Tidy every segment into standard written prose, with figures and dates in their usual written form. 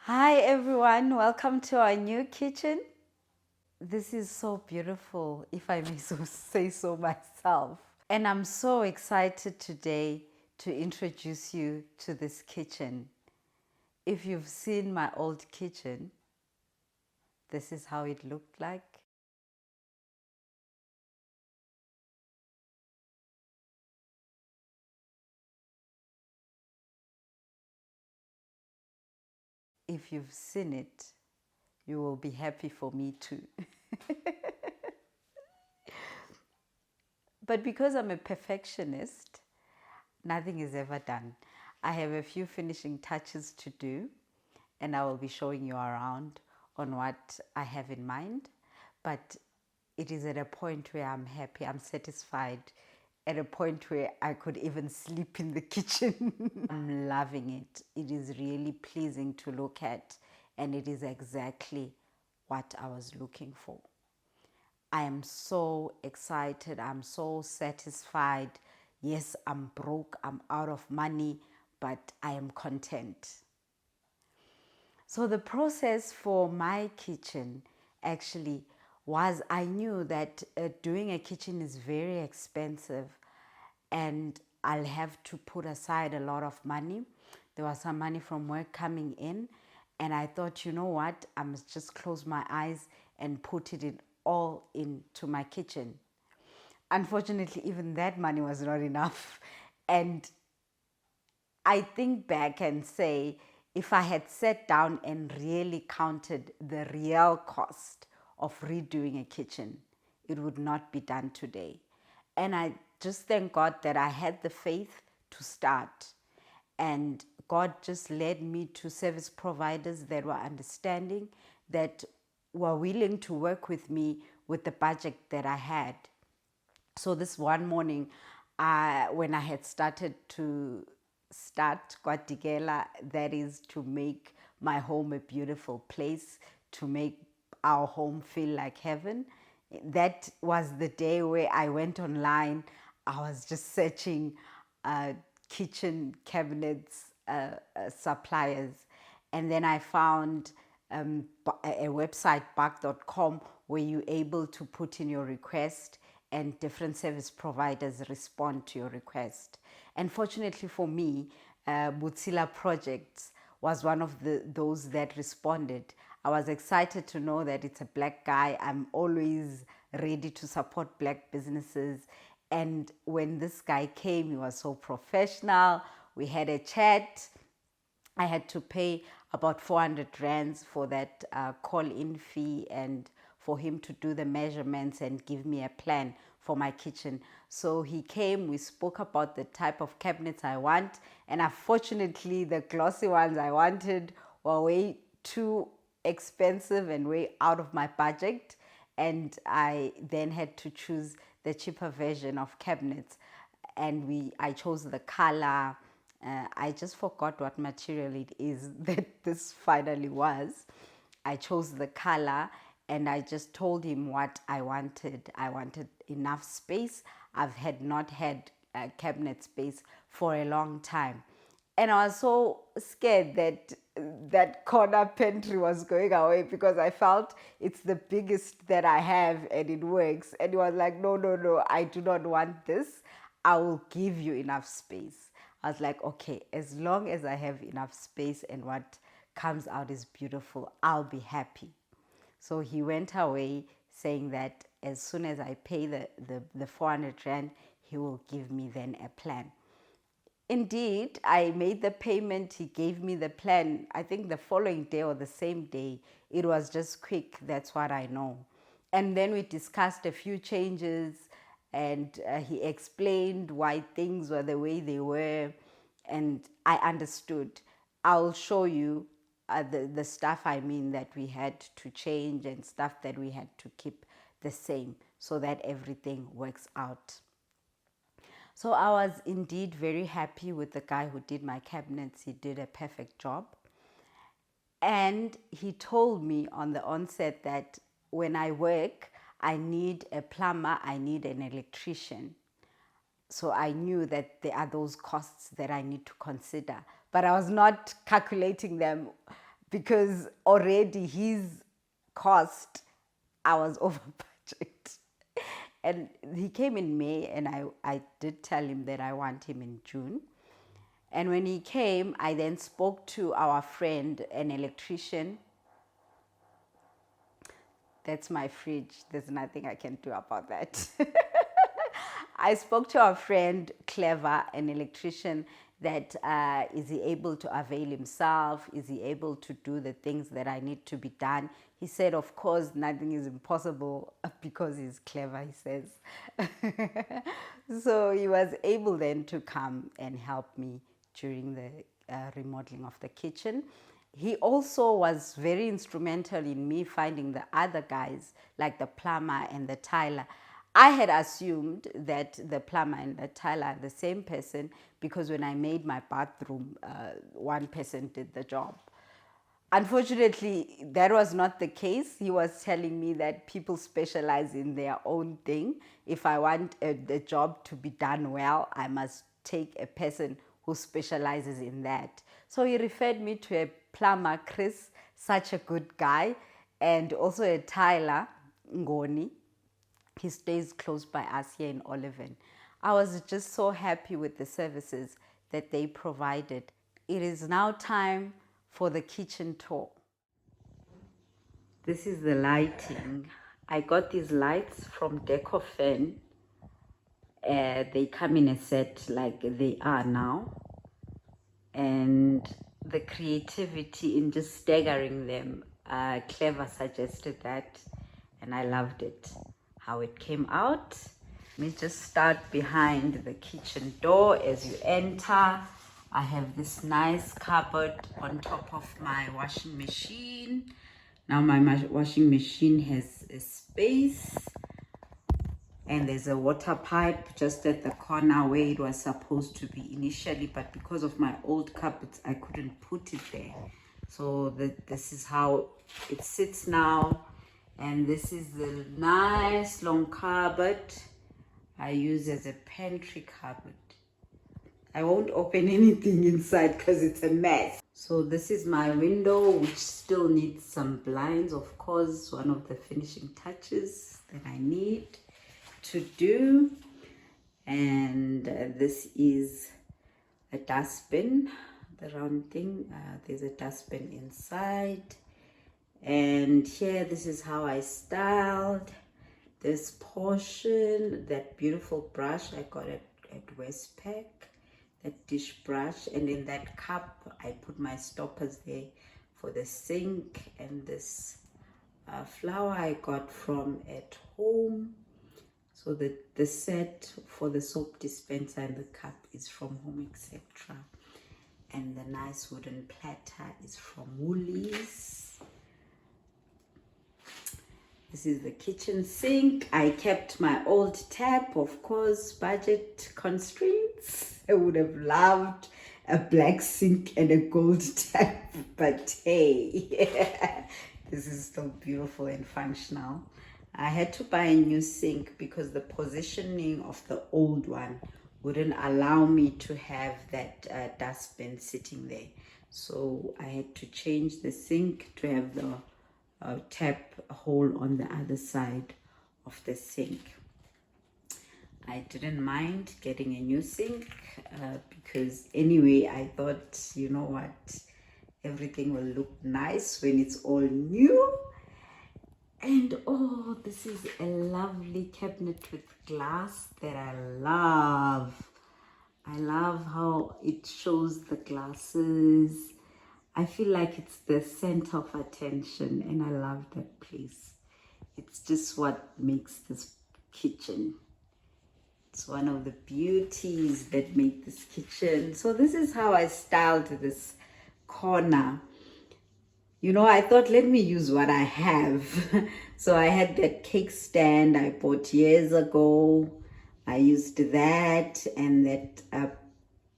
Hi everyone, welcome to our new kitchen. This is so beautiful, if I may say so myself. And I'm so excited today to introduce you to this kitchen. If you've seen my old kitchen, this is how it looked like. If you've seen it, you will be happy for me too. But because I'm a perfectionist, nothing is ever done. I have a few finishing touches to do, and I will be showing you around on what I have in mind. But it is at a point where I'm happy, I'm satisfied, at a point where I could even sleep in the kitchen. I'm loving it. It is really pleasing to look at, and it is exactly what I was looking for. I am so excited. I'm so satisfied. Yes, I'm broke. I'm out of money, but I am content. So the process for my kitchen actually was, I knew that doing a kitchen is very expensive and I'll have to put aside a lot of money. There was some money from work coming in, and I thought, you know what, I must just close my eyes and put it in all into my kitchen. Unfortunately, even that money was not enough. And I think back and say, if I had sat down and really counted the real cost of redoing a kitchen, it would not be done today. And I just thank God that I had the faith to start. And God just led me to service providers that were understanding, that were willing to work with me with the budget that I had. So this one morning, when I had started kwadigela, that is to make my home a beautiful place, to make our home feel like heaven. That was the day where I went online. I was just searching kitchen cabinets suppliers, and then I found a website, back.com, where you're able to put in your request and different service providers respond to your request. And fortunately for me, Butsila Projects was one of those that responded. I was excited to know that it's a black guy. I'm always ready to support black businesses. And when this guy came, he was so professional. We had a chat. I had to pay about 400 rands for that call-in fee and for him to do the measurements and give me a plan for my kitchen. So he came, we spoke about the type of cabinets I want, and unfortunately the glossy ones I wanted were way too expensive and way out of my budget, and I then had to choose the cheaper version of cabinets. And I chose the color. I just forgot what material it is that this finally was. I chose the color and I just told him what I wanted. I wanted enough space. I've not had cabinet space for a long time. And I was so scared that that corner pantry was going away because I felt it's the biggest that I have and it works. And he was like, no, no, no, I do not want this. I will give you enough space. I was like, okay, as long as I have enough space and what comes out is beautiful, I'll be happy. So he went away saying that as soon as I pay the 400 rand, he will give me then a plan. Indeed, I made the payment, he gave me the plan, I think the following day or the same day. It was just quick, that's what I know. And then we discussed a few changes, and he explained why things were the way they were, and I understood. I'll show you the stuff I mean that we had to change and stuff that we had to keep the same so that everything works out. So I was indeed very happy with the guy who did my cabinets. He did a perfect job. And he told me on the onset that when I work, I need a plumber, I need an electrician. So I knew that there are those costs that I need to consider. But I was not calculating them because already his cost, I was over budget. And he came in May, and I did tell him that I want him in June. And when he came, I then spoke to our friend, an electrician. That's my fridge. There's nothing I can do about that. I spoke to our friend, Clever, an electrician, that is he able to avail himself? Is he able to do the things that I need to be done? He said, of course, nothing is impossible because he's clever, he says. So he was able then to come and help me during the remodeling of the kitchen. He also was very instrumental in me finding the other guys, like the plumber and the tiler. I had assumed that the plumber and the tiler are the same person because when I made my bathroom, one person did the job. Unfortunately, that was not the case. He was telling me that people specialize in their own thing. If I want the job to be done well, I must take a person who specializes in that. So he referred me to a plumber, Chris, such a good guy, and also a tiler, Ngoni. He stays close by us here in Oliven. I was just so happy with the services that they provided. It is now time for the kitchen tour. This is the lighting. I got these lights from Decofurn. They come in a set like they are now. And the creativity in just staggering them, Clever suggested that, and I loved it. How it came out. Let me just start behind the kitchen door. As you enter, I have this nice cupboard on top of my washing machine. Now my washing machine has a space, and there's a water pipe just at the corner where it was supposed to be initially, but because of my old cupboards I couldn't put it there. So this is how it sits now. And this is the nice long cupboard I use as a pantry cupboard. I won't open anything inside because it's a mess. So this is my window, which still needs some blinds, of course, one of the finishing touches that I need to do. And this is a dustbin, the round thing. There's a dustbin inside. And here, this is how I styled this portion. That beautiful brush I got at Westpack, that dish brush. And in that cup, I put my stoppers there for the sink. And this flower I got from at home. So the set for the soap dispenser and the cup is from Home, Etc. And the nice wooden platter is from Woolies. This is the kitchen sink. I kept my old tap, of course, budget constraints. I would have loved a black sink and a gold tap, but hey, this is still beautiful and functional. I had to buy a new sink because the positioning of the old one wouldn't allow me to have that dustbin sitting there. So I had to change the sink to have the tap hole on the other side of the sink. I didn't mind getting a new sink because anyway, I thought, you know what, everything will look nice when it's all new. And oh, this is a lovely cabinet with glass that I love. I love how it shows the glasses. I feel like it's the center of attention, and I love that place. It's just what makes this kitchen. It's one of the beauties that make this kitchen. So this is how I styled this corner. You know, I thought, let me use what I have. So I had that cake stand I bought years ago. I used that, and that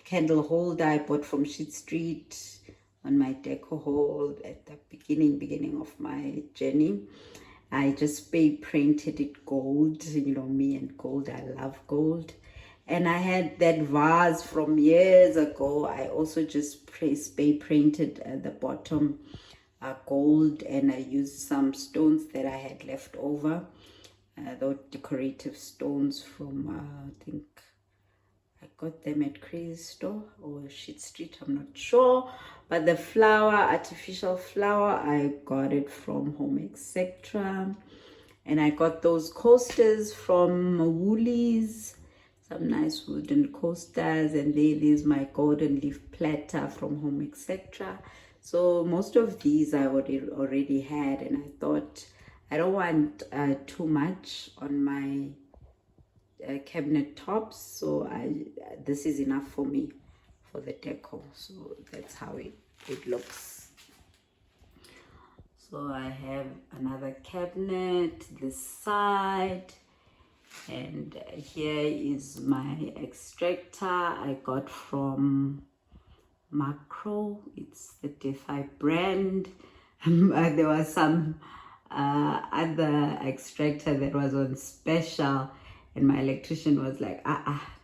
candle holder I bought from Sheet Street on my deco haul at the beginning of my journey. I just spray painted it gold. You know me and gold, I love gold. And I had that vase from years ago. I also just spray painted the bottom gold, and I used some stones that I had left over, those decorative stones from I think I got them at Crazy Store or Sheet Street, I'm not sure. But the flower, artificial flower, I got it from Home Extractor. And I got those coasters from Woolies, some nice wooden coasters. And there's my golden leaf platter from Home Extractor. So most of these I already had, and I thought I don't want too much on my cabinet tops, so this is enough for me for the decor. So that's how it looks. So I have another cabinet this side, and here is my extractor I got from Makro. It's the Defy brand. There was some other extractor that was on special, and my electrician was like,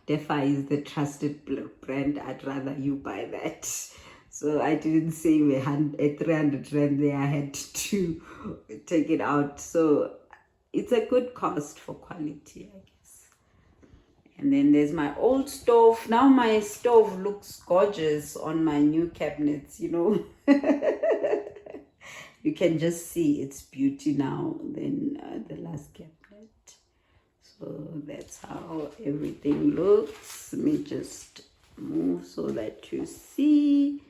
Defy is the trusted brand, I'd rather you buy that. So I didn't save a 300 rand there, I had to take it out. So it's a good cost for quality, I guess. And then there's my old stove. Now my stove looks gorgeous on my new cabinets, you know. You can just see its beauty now than the last cabinet. So that's how everything looks. Let me just move so that you see.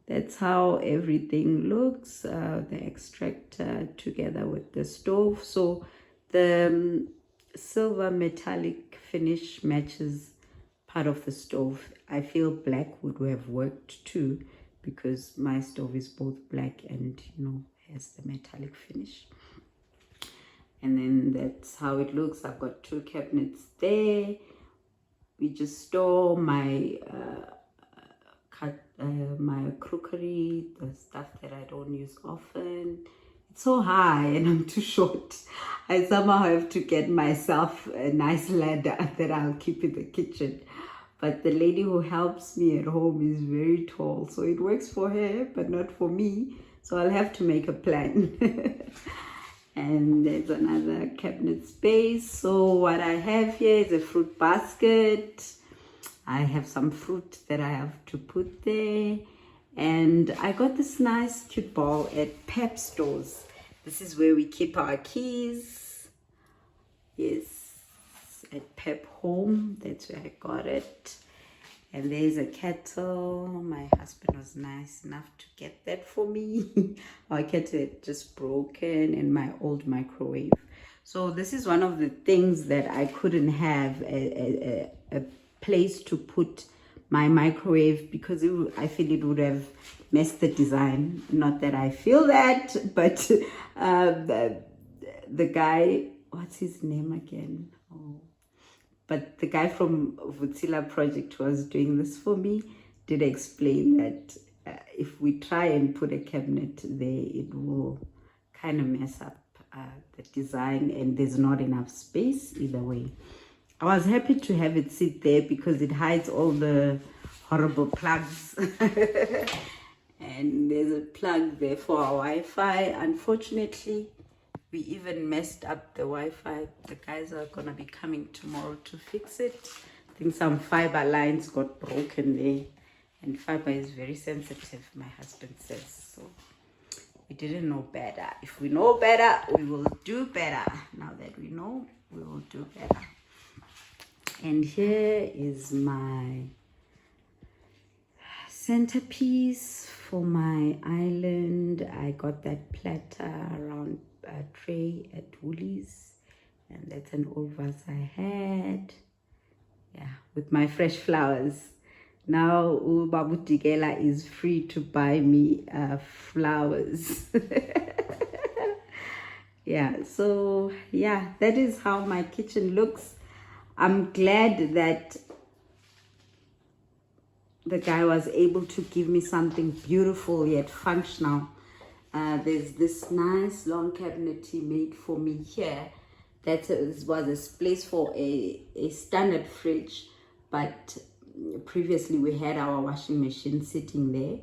That's how everything looks. The extractor together with the stove. So the silver metallic finish matches part of the stove. I feel black would have worked too, because my stove is both black and, you know, has the metallic finish. And then that's how it looks. I've got two cabinets there. We just store my my crockery, the stuff that I don't use often. It's so high and I'm too short. I somehow have to get myself a nice ladder that I'll keep in the kitchen. But the lady who helps me at home is very tall, so it works for her, but not for me. So I'll have to make a plan. And there's another cabinet space. So what I have here is a fruit basket. I have some fruit that I have to put there. And I got this nice cute ball at Pep stores. This is where we keep our keys. Yes, at Pep Home. That's where I got it. And there's a kettle. My husband was nice enough to get that for me. Our kettle had just broken, and my old microwave. So this is one of the things that I couldn't have a place to put my microwave, because I feel it would have messed the design. Not that I feel that, but the guy, what's his name again? Oh. But the guy from Vutsila Project who was doing this for me did explain that if we try and put a cabinet there, it will kind of mess up the design, and there's not enough space either way. I was happy to have it sit there because it hides all the horrible plugs. And there's a plug there for our Wi-Fi. Unfortunately, we even messed up the Wi-Fi. The guys are gonna be coming tomorrow to fix it. I think some fiber lines got broken there, and fiber is very sensitive, my husband says. So we didn't know better. If we know better, we will do better. Now that we know, we will do better. And here is my centerpiece for my island. I got that platter around tray at Woolies, and that's an old vase I had, yeah, with my fresh flowers. Now Babu Tigela is free to buy me flowers. Yeah, so yeah, that is how my kitchen looks. I'm glad that the guy was able to give me something beautiful yet functional. There's this nice long cabinet he made for me here. That was a place for a standard fridge, but previously we had our washing machine sitting there.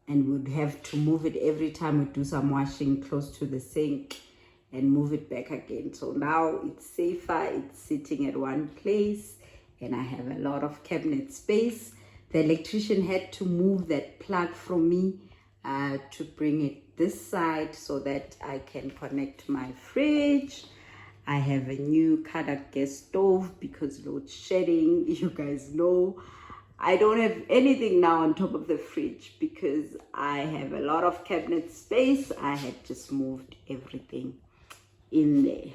and would have to move it every time we do some washing close to the sink and move it back again. So now it's safer, it's sitting at one place, and I have a lot of cabinet space. The electrician had to move that plug from me to bring it this side so that I can connect my fridge. I have a new Kadak gas stove because load shedding, you guys know. I don't have anything now on top of the fridge because I have a lot of cabinet space. I had just moved everything in there.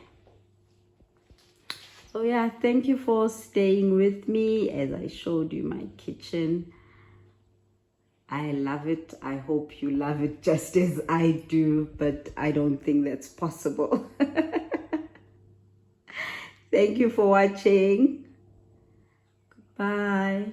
So yeah, thank you for staying with me as I showed you my kitchen. I love it. I hope you love it just as I do, but I don't think that's possible. Thank you for watching. Goodbye.